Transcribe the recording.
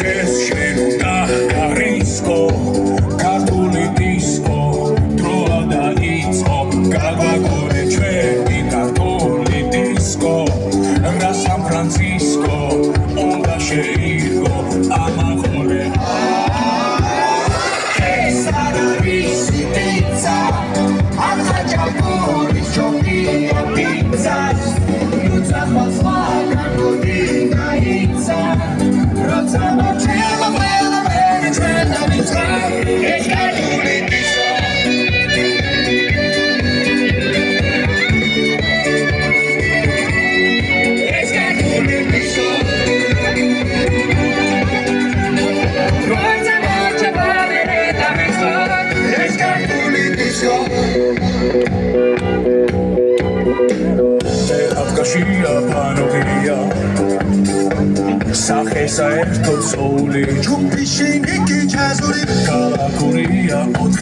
ეს შენ უნდა გარისკო ქართული დისკო დროა დაიწყო გაგვაგონე ჩვენი ქართული დისკო რა სან-ფრანცისკო უნდა შეირგო ამაყოლე ეს არ არის პიცა ახაჭაპურის ჯობია პიცა ნუცა ხვალ გაგოდინა იცა როცა მოჩება ყველა მერე ჩვენ დავიწყე ეს ქართული დისკო ეს ქართული დისკო როცა მოჩება მერე დავიწყე ეს ქართული დისკო აფკაშია ფანოგია სახე საერთოდ სოული ჯუბიში ნიკი ჩაზური ქალაქურია